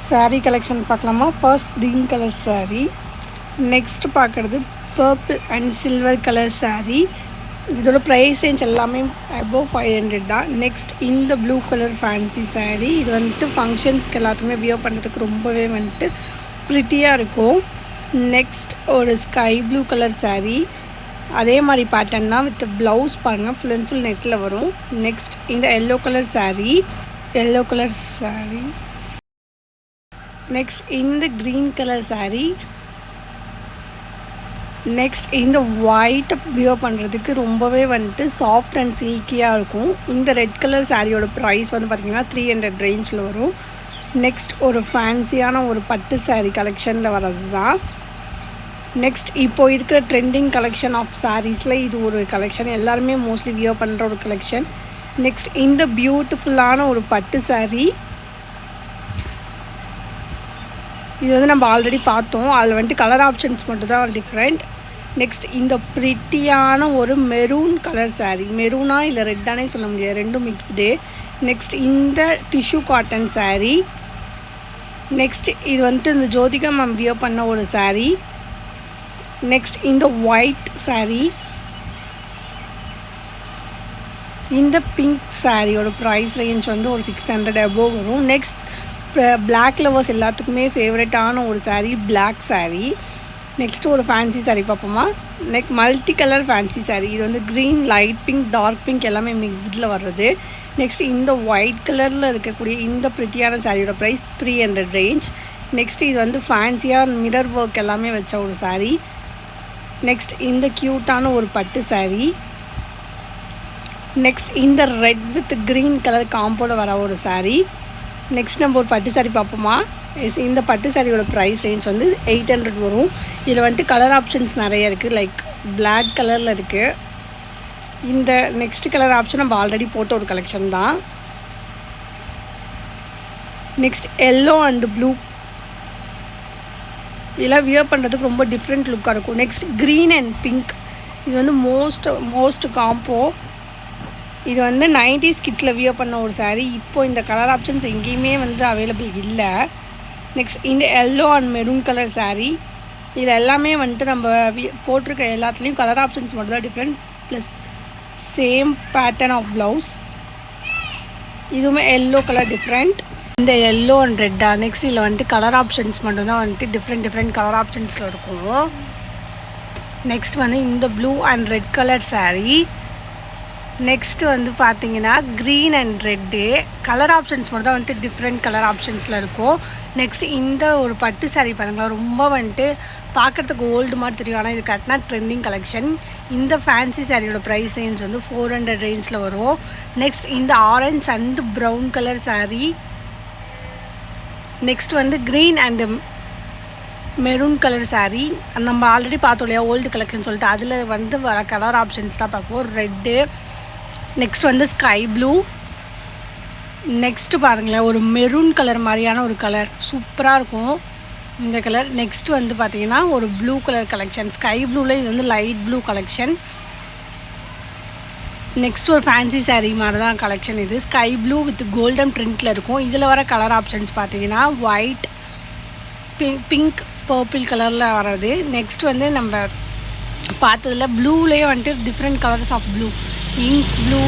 saree collection பார்க்கலாமா. First green colour saree, next பார்க்குறது purple and silver colour saree. இதோட price range எல்லாமே above 500 தான். நெக்ஸ்ட் இந்த ப்ளூ கலர் ஃபேன்சி saree, இது வந்துட்டு ஃபங்க்ஷன்ஸ்க்கு எல்லாத்துக்குமே வியர் பண்ணுறதுக்கு ரொம்பவே வந்துட்டு ப்ரிட்டியாக இருக்கும். நெக்ஸ்ட் ஒரு ஸ்கை ப்ளூ கலர் saree, அதே மாதிரி பேட்டர்ன் தான் வித் ப்ளவுஸ் பாருங்கள் ஃபுல் அண்ட் ஃபுல் நெட்டில் வரும். நெக்ஸ்ட் இந்த எல்லோ கலர் saree, நெக்ஸ்ட் இந்த க்ரீன் கலர் saree, நெக்ஸ்ட் இந்த ஒயிட் வியர் பண்ணுறதுக்கு ரொம்பவே வந்துட்டு சாஃப்ட் அண்ட் சில்கியாக இருக்கும். இந்த ரெட் கலர் சாரியோட ப்ரைஸ் வந்து பார்த்திங்கன்னா 300 ரேஞ்சில் வரும். நெக்ஸ்ட் ஒரு ஃபேன்சியான ஒரு பட்டு saree கலெக்ஷனில் வர்றது தான். நெக்ஸ்ட் இப்போ இருக்கிற ட்ரெண்டிங் கலெக்ஷன் ஆஃப் சாரீஸில் இது ஒரு கலெக்ஷன், எல்லாருமே மோஸ்ட்லி வியர் பண்ணுற ஒரு கலெக்ஷன். நெக்ஸ்ட் இந்த பியூட்டிஃபுல்லான ஒரு பட்டு saree, இது வந்து நம்ம ஆல்ரெடி பார்த்தோம், அதில் வந்துட்டு கலர் ஆப்ஷன்ஸ் மட்டும் தான் டிஃப்ரெண்ட். நெக்ஸ்ட் இந்த ப்ரிட்டியான ஒரு மெரூன் கலர் saree, மெரூனா இல்லை ரெட்டானே சொல்ல முடியாது, ரெண்டும் மிக்ஸ்டு. நெக்ஸ்ட் இந்த டிஷ்யூ காட்டன் saree, நெக்ஸ்ட் இது வந்துட்டு இந்த ஜோதிகா மேம் வியர் பண்ண ஒரு saree. நெக்ஸ்ட் இந்த ஒயிட் saree, இந்த பிங்க் சாரியோட ப்ரைஸ் ரேஞ்ச் வந்து ஒரு 600 அபோவ் வரும். நெக்ஸ்ட் பிளாக் லவர்ஸ் எல்லாத்துக்குமே ஃபேவரட்டான ஒரு saree, பிளாக் saree. நெக்ஸ்ட்டு ஒரு ஃபேன்சி saree பார்ப்போமா. மல்டி கலர் ஃபேன்சி saree, இது வந்து green, light pink, dark pink எல்லாமே மிக்ஸ்டில் வர்றது. நெக்ஸ்ட் இந்த ஒயிட் கலரில் இருக்கக்கூடிய இந்த ப்ரிட்டியான சாரியோட ப்ரைஸ் 300 ரேஞ்ச். நெக்ஸ்ட் இது வந்து ஃபேன்சியாக மிரர் ஒர்க் எல்லாமே வச்ச ஒரு saree. நெக்ஸ்ட் இந்த க்யூட்டான ஒரு பட்டு saree. நெக்ஸ்ட் இந்த ரெட் வித் க்ரீன் கலர் காம்போவில் வர ஒரு saree. நெக்ஸ்ட் நம்ம ஒரு பட்டு saree பார்ப்போமா. இந்த பட்டு சாரியோட ப்ரைஸ் ரேஞ்ச் வந்து 800 வரும். இதில் வந்துட்டு கலர் ஆப்ஷன்ஸ் நிறைய இருக்குது, லைக் பிளாக் கலரில் இருக்குது. இந்த நெக்ஸ்ட் கலர் ஆப்ஷன் நம்ம ஆல்ரெடி போட்ட ஒரு கலெக்ஷன் தான். நெக்ஸ்ட் எல்லோ அண்டு ப்ளூ, இதெல்லாம் வியர் பண்ணுறதுக்கு ரொம்ப டிஃப்ரெண்ட் லுக்காக இருக்கும். நெக்ஸ்ட் க்ரீன் அண்ட் பிங்க், இது வந்து மோஸ்ட் காம்போ. இது வந்து 90s கிட்ஸில் வியர் பண்ண ஒரு saree. இப்போது இந்த கலர் ஆப்ஷன்ஸ் எங்கேயுமே வந்து அவைலபிள் இல்லை. நெக்ஸ்ட் இந்த yellow and maroon colour saree, இதில் எல்லாமே வந்துட்டு நம்ம போட்டிருக்க எல்லாத்துலேயும் கலர் ஆப்ஷன்ஸ் மட்டும் தான் different, plus same pattern of blouse. இதுவுமே எல்லோ கலர் டிஃப்ரெண்ட். இந்த எல்லோ அண்ட் ரெட்டா. நெக்ஸ்ட் இதில் வந்துட்டு கலர் ஆப்ஷன்ஸ் மட்டும் தான் வந்துட்டு டிஃப்ரெண்ட் கலர் ஆப்ஷன்ஸில் இருக்கும். நெக்ஸ்ட் வந்து இந்த blue and red colour saree. Next வந்து பார்த்திங்கன்னா green and red. Colour options மட்டும் தான் வந்துட்டு டிஃப்ரெண்ட் கலர் ஆப்ஷன்ஸில் இருக்கும். நெக்ஸ்ட் இந்த ஒரு பட்டு saree பாருங்களா, ரொம்ப வந்துட்டு பார்க்குறதுக்கு ஓல்டு மாதிரி தெரியும், ஆனால் இது கரெக்டாக ட்ரெண்டிங் கலெக்ஷன். இந்த ஃபேன்சி சாரியோட ப்ரைஸ் ரேஞ்ச் வந்து 400 ரேஞ்சில் வரும். நெக்ஸ்ட் இந்த orange and brown colour saree. Next வந்து green and maroon colour saree, நம்ம ஆல்ரெடி பார்த்தோம் இல்லையா ஓல்டு கலெக்ஷன் சொல்லிட்டு, அதில் வந்து வர கலர் ஆப்ஷன்ஸ் தான் பார்ப்போம். ரெட்டு, நெக்ஸ்ட் வந்து ஸ்கை ப்ளூ. நெக்ஸ்ட்டு பாருங்களேன் ஒரு மெரூன் கலர் மாதிரியான ஒரு கலர், சூப்பராக இருக்கும் இந்த கலர். நெக்ஸ்ட் வந்து பார்த்திங்கன்னா ஒரு ப்ளூ கலர் கலெக்ஷன், ஸ்கை ப்ளூவில் இது வந்து லைட் ப்ளூ கலெக்ஷன். நெக்ஸ்ட் ஒரு ஃபேன்சி saree மாதிரி தான் கலெக்ஷன். இது ஸ்கை ப்ளூ வித் கோல்டன் பிரிண்டில் இருக்கும். இதில் வர கலர் ஆப்ஷன்ஸ் பார்த்திங்கன்னா ஒயிட், பிங்க், பர்பிள் கலரில் வர்றது. நெக்ஸ்ட் வந்து நம்ம பார்த்ததில் ப்ளூலேயே வந்துட்டு different colours of blue, ink blue,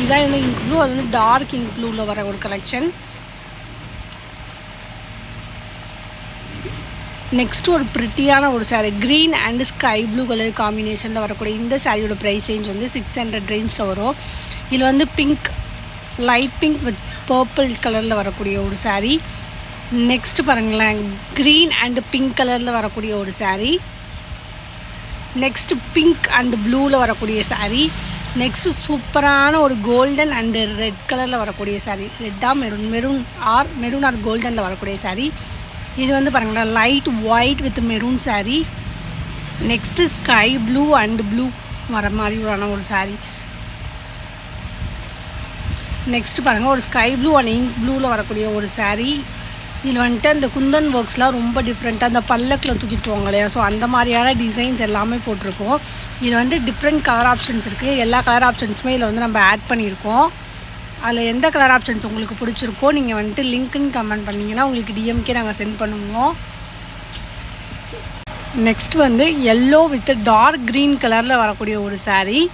இதான் வந்து இங்க் ப்ளூ, அது வந்து டார்க் இங்க் ப்ளூவில் வர ஒரு கலெக்ஷன். நெக்ஸ்ட் ஒரு ப்ரிட்டியான ஒரு saree, green and sky blue colour காம்பினேஷனில் வரக்கூடிய இந்த சாரியோட ப்ரைஸ் ரேஞ்ச் வந்து 600 ரேஞ்சில் வரும். இதில் வந்து pink, light pink with purple கலரில் வரக்கூடிய ஒரு saree. நெக்ஸ்ட்டு பாருங்களேன் க்ரீன் அண்டு பிங்க் கலரில் வரக்கூடிய ஒரு saree. நெக்ஸ்ட்டு பிங்க் அண்டு ப்ளூவில் வரக்கூடிய saree. நெக்ஸ்ட்டு சூப்பரான ஒரு கோல்டன் அண்டு ரெட் கலரில் வரக்கூடிய saree, ரெட்டாக மெரூன் ஆர் கோல்டனில் வரக்கூடிய saree. இது வந்து பாருங்களேன் light white with maroon saree. Next sky blue and blue வர மாதிரியான ஒரு saree. நெக்ஸ்ட்டு பாருங்கள் ஒரு ஸ்கை ப்ளூ அண்ட் இங்க் ப்ளூவில் வரக்கூடிய ஒரு saree. இதில் வந்துட்டு அந்த குந்தன் ஒர்க்ஸ்லாம் ரொம்ப டிஃப்ரெண்ட்டாக அந்த பல்லக்கில் தூக்கிட்டு போவாங்க இல்லையா, ஸோ அந்த மாதிரியான டிசைன்ஸ் எல்லாமே போட்டிருக்கோம். இதில் வந்து டிஃப்ரெண்ட் கலர் ஆப்ஷன்ஸ் இருக்குது, எல்லா கலர் ஆப்ஷன்ஸுமே இதில் வந்து நம்ம ஆட் பண்ணியிருக்கோம். அதில் எந்த கலர் ஆப்ஷன்ஸ் உங்களுக்கு பிடிச்சிருக்கோ நீங்கள் வந்துட்டு லிங்க்குன்னு கமெண்ட் பண்ணிங்கன்னா உங்களுக்கு டிஎம்கே நாங்கள் சென்ட் பண்ணுவோம். நெக்ஸ்ட் வந்து எல்லோ வித் டார்க் க்ரீன் கலரில் வரக்கூடிய ஒரு saree.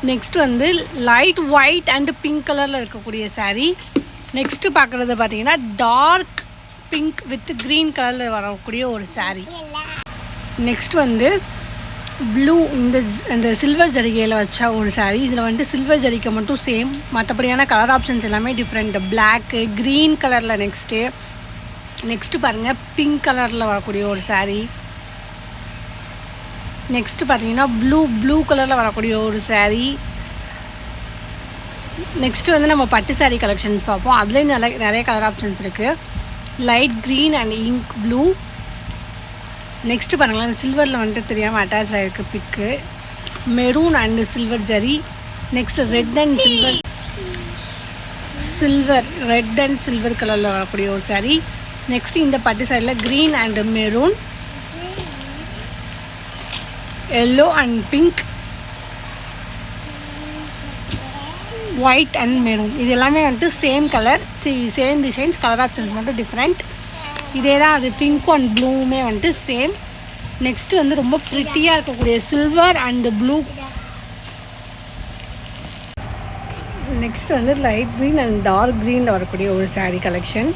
நெக்ஸ்ட் வந்து லைட் ஒயிட் அண்டு பிங்க் கலரில் இருக்கக்கூடிய saree. நெக்ஸ்ட்டு பார்க்குறது பார்த்தீங்கன்னா டார்க் பிங்க் வித் க்ரீன் கலரில் வரக்கூடிய ஒரு saree. நெக்ஸ்ட் வந்து ப்ளூ இந்த சில்வர் ஜரிகையில் வச்சா ஒரு saree. இதில் வந்துட்டு சில்வர் ஜரிகை மட்டும் சேம், மற்றபடியான கலர் ஆப்ஷன்ஸ் எல்லாமே டிஃப்ரெண்ட். பிளாக்கு க்ரீன் கலரில் நெக்ஸ்ட்டு பாருங்கள் பிங்க் கலரில் வரக்கூடிய ஒரு saree. நெக்ஸ்ட்டு பார்த்தீங்கன்னா ப்ளூ கலரில் வரக்கூடிய ஒரு saree. நெக்ஸ்ட்டு வந்து நம்ம பட்டு saree கலெக்ஷன்ஸ் பார்ப்போம். அதுலேயும் நிறைய கலர் ஆப்ஷன்ஸ் இருக்குது. Light green and ink blue. Next பாருங்களேன், சில்வரில் வந்துட்டு தெரியாமல் அட்டாச் ஆகிருக்கு பிக்கு. Maroon and silver zari. Next red and silver கலரில் வரக்கூடிய ஒரு saree. நெக்ஸ்ட் இந்த பட்டு சாரியில் green and maroon, yellow and pink, white and maroon. இது எல்லாமே வந்துட்டு same colour, same designs, colour options மட்டும் டிஃப்ரெண்ட். இதே தான் அது பிங்க்கும் அண்ட் ப்ளூவுமே வந்துட்டு சேம். நெக்ஸ்ட்டு வந்து ரொம்ப ப்ரிட்டியாக இருக்கக்கூடிய சில்வர் அண்டு ப்ளூ. நெக்ஸ்ட் வந்து லைட் க்ரீன் அண்ட் டார்க் க்ரீனில் வரக்கூடிய ஒரு saree collection.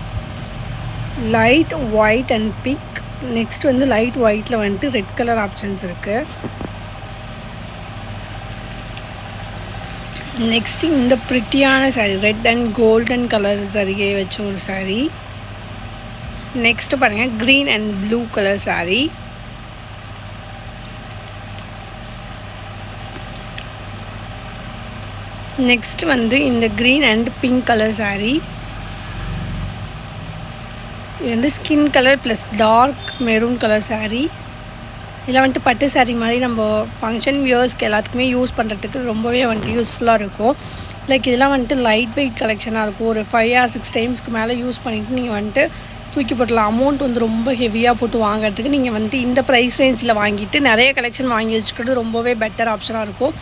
Light white and pink. Next வந்து லைட் ஒயிட்டில் வந்துட்டு ரெட் கலர் ஆப்ஷன்ஸ் இருக்குது. நெக்ஸ்ட் இந்த ப்ரிட்டியான saree red and golden colour சரிகை வச்ச ஒரு saree. நெக்ஸ்ட்டு பாருங்கள் green and blue colour saree. Next வந்து இந்த green and pink colour saree. இது வந்து skin colour plus dark maroon colour saree. இதில் வந்துட்டு பட்டு saree மாதிரி நம்ம ஃபங்க்ஷன் வியர்ஸ்க்கு எல்லாத்துக்குமே யூஸ் பண்ணுறதுக்கு ரொம்பவே வந்துட்டு யூஸ்ஃபுல்லாக இருக்கும். லைக் இதெல்லாம் வந்துட்டு லைட் வெயிட் கலெக்ஷனாக இருக்கும். ஒரு 5 or 6 டைம்ஸ்க்கு மேலே யூஸ் பண்ணிவிட்டு நீங்கள் வந்துட்டு தூக்கி போட்டலாம். அமௌண்ட் வந்து ரொம்ப ஹெவியாக போட்டு வாங்குறதுக்கு நீங்கள் வந்துட்டு இந்த ப்ரைஸ் ரேஞ்சில் வாங்கிட்டு நிறைய கலெக்ஷன் வாங்கி வச்சுக்கிறது ரொம்பவே பெட்டர் ஆப்ஷனாக இருக்கும்.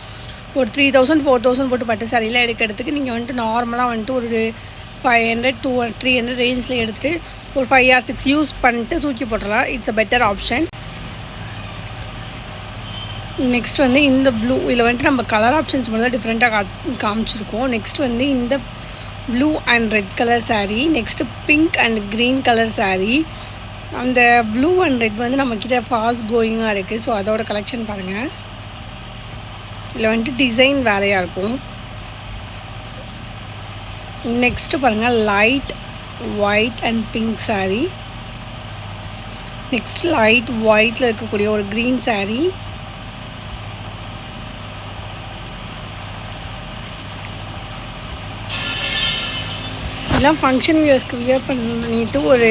ஒரு 3000 4000 போட்டு பட்டு சாரியில் எடுக்கிறதுக்கு நீங்கள் வந்துட்டு நார்மலாக வந்துட்டு ஒரு 500 200 300 ரேஞ்சில் எடுத்துகிட்டு ஒரு 5 or 6 யூஸ் பண்ணிட்டு தூக்கி போட்டுடலாம். It's a better option. Next வந்து இந்த ப்ளூ, இதில் வந்துட்டு நம்ம கலர் ஆப்ஷன்ஸ் மட்டும் தான் டிஃப்ரெண்ட்டாக காமிச்சிருக்கோம். நெக்ஸ்ட் வந்து இந்த blue and red colour saree. Next pink and green colour saree. அந்த ப்ளூ அண்ட் ரெட் வந்து நம்மக்கிட்ட ஃபாஸ்ட் கோயிங்காக இருக்குது. ஸோ அதோட கலெக்ஷன் பாருங்கள். இதில் வந்துட்டு டிசைன் வேறையாக இருக்கும். நெக்ஸ்ட்டு பாருங்கள் light white and pink saree. Next light ஒயிட்டில் இருக்கக்கூடிய ஒரு க்ரீன் saree. இதெல்லாம் ஃபங்க்ஷன் வியர்ஸ்க்கு வியர் பண்ணிவிட்டு ஒரு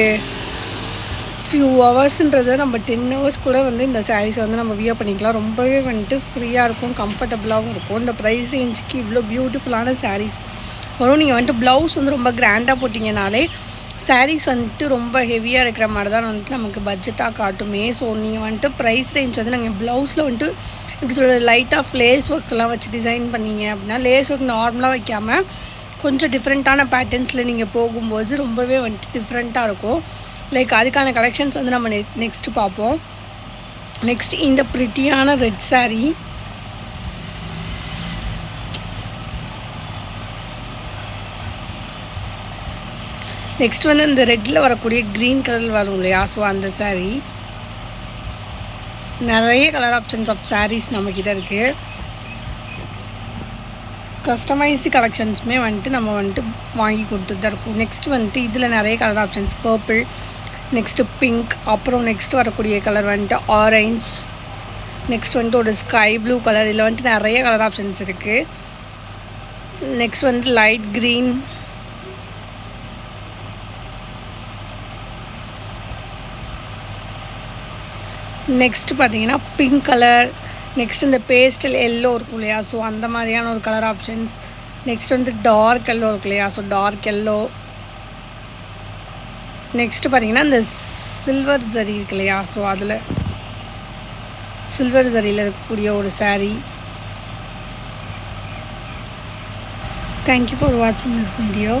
ஃபியூ ஹவர்ஸுன்றதை நம்ம 10 hours கூட வந்து இந்த சாரீஸை வந்து நம்ம வியர் பண்ணிக்கலாம். ரொம்பவே வந்துட்டு ஃப்ரீயாக இருக்கும், கம்ஃபர்டபுளாகவும் இருக்கும். இந்த ப்ரைஸ் ரேஞ்சுக்கு இவ்வளோ பியூட்டிஃபுல்லான சாரீஸ் வரும். நீங்கள் வந்துட்டு ப்ளவுஸ் வந்து ரொம்ப கிராண்டாக போட்டிங்கனாலே சாரீஸ் வந்துட்டு ரொம்ப ஹெவியாக இருக்கிற மாதிரி தான் வந்துட்டு நமக்கு பட்ஜெட்டாக காட்டுமே. ஸோ நீங்கள் வந்துட்டு ப்ரைஸ் ரேஞ்ச் வந்து நாங்கள் ப்ளவுஸில் வந்துட்டு எப்படி சொல்கிறது லைட்டாக லேஸ் ஒர்க்லாம் வச்சு டிசைன் பண்ணிங்க அப்படின்னா, லேஸ் ஒர்க் நார்மலாக வைக்காமல் கொஞ்சம் டிஃப்ரெண்ட்டான பேட்டர்ன்ஸில் நீங்கள் போகும்போது ரொம்பவே வந்துட்டு டிஃப்ரெண்ட்டாக இருக்கும். லைக் அதுக்கான கலெக்ஷன்ஸ் வந்து நம்ம நெக்ஸ்ட்டு பார்ப்போம். நெக்ஸ்ட் இந்த ப்ரிட்டியான ரெட் saree. நெக்ஸ்ட் வந்து இந்த ரெட்டில் வரக்கூடிய க்ரீன் கலர் வரும் இல்லையா, ஸோ அந்த saree. நிறைய கலர் ஆப்ஷன்ஸ் ஆஃப் sarees நம்மக்கிட்ட இருக்குது. கஸ்டமைஸ்டு கலெக்ஷன்ஸுமே வந்துட்டு நம்ம வந்துட்டு வாங்கி கொடுத்துட்டு தான் இருக்கும். நெக்ஸ்ட் வந்துட்டு இதில் நிறைய colour options purple, next pink, அப்புறம் நெக்ஸ்ட் வரக்கூடிய கலர் வந்துட்டு ஆரஞ்ச், நெக்ஸ்ட் வந்துட்டு ஒரு ஸ்கை ப்ளூ கலர். இதில் வந்துட்டு நிறைய கலர் ஆப்ஷன்ஸ் இருக்குது. நெக்ஸ்ட் வந்துட்டு லைட் க்ரீன், நெக்ஸ்ட்டு பார்த்தீங்கன்னா பிங்க் கலர், நெக்ஸ்ட் இந்த பேஸ்டல் எல்லோ இருக்கும் இல்லையா, ஸோ அந்த மாதிரியான ஒரு கலர் ஆப்ஷன்ஸ். நெக்ஸ்ட் வந்து டார்க் எல்லோ இருக்கு இல்லையா, ஸோ டார்க் எல்லோ. நெக்ஸ்ட்டு பார்த்தீங்கன்னா இந்த சில்வர் ஜரி இருக்கு இல்லையா, ஸோ அதில் சில்வர் ஜரியில் இருக்கக்கூடிய ஒரு saree. தேங்க்யூ ஃபார் வாட்சிங் திஸ் வீடியோ.